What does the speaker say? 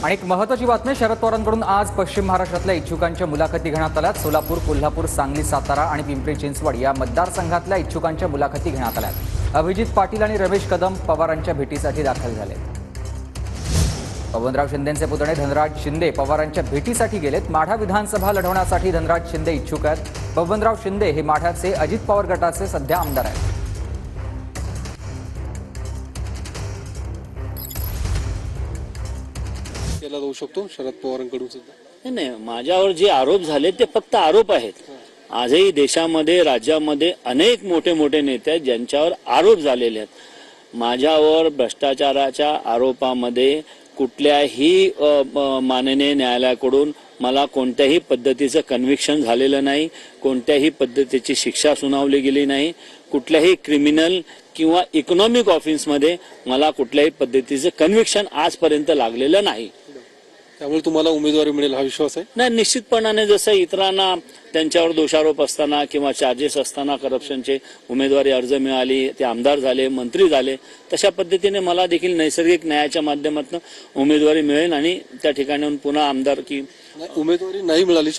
आणि एक महत्त्वाची बातमी, शरद पवारांकडून आज पश्चिम महाराष्ट्रातल्या इच्छुकांच्या मुलाखती घेण्यात आल्या। सोलापूर, कोल्हापूर, सांगली, सातारा आणि पिंपरी चिंचवड या मतदारसंघातल्या इच्छुकांच्या मुलाखती घेण्यात आल्या। अभिजित पाटील आणि रमेश कदम पवारांच्या भेटीसाठी दाखल झाले। पवनराव शिंदेंचे पुतणे धनराज शिंदे पवारांच्या भेटीसाठी गेलेत। माढा विधानसभा लढवण्यासाठी धनराज शिंदे इच्छुक आहेत। पवनराव शिंदे हे माढ्याचे अजित पवार गटाचे सध्या आमदार आहेत। केला जाऊ शकतो शरद पवारांकडून सुद्धा। नाही, माझ्यावर जे आरोप झाले ते फक्त आरोप आहेत। आजही देशामध्ये, राज्यामध्ये अनेक मोठे मोठे नेते आहेत ज्यांच्यावर आरोप झालेले आहेत। माझ्यावर भ्रष्टाचाराच्या आरोपामध्ये कुठल्याही माननीय न्यायालयाकडून मला कोणत्याही पद्धतीचं कन्व्हिक्शन झालेलं नाही, कोणत्याही पद्धतीची शिक्षा सुनावली गेली नाही। कुठल्याही क्रिमिनल किंवा इकॉनॉमिक ऑफेन्समध्ये मला कुठल्याही पद्धतीचं कन्व्हिक्शन आजपर्यंत लागलेलं नाही। त्यामुळे तुम्हाला उमेदवारी मिळेल हा विश्वास आहे? नाही, निश्चितपणाने जसं इतरांना त्यांच्यावर दोषारोप असताना किंवा चार्जेस असताना करप्शनचे उमेदवारी अर्ज मिळाली, ते आमदार झाले, मंत्री झाले, तशा पद्धतीने मला देखील नैसर्गिक न्यायाच्या माध्यमातून उमेदवारी मिळेल आणि त्या ठिकाणाहून पुन्हा आमदारकी उमेदवारी नाही मिळाली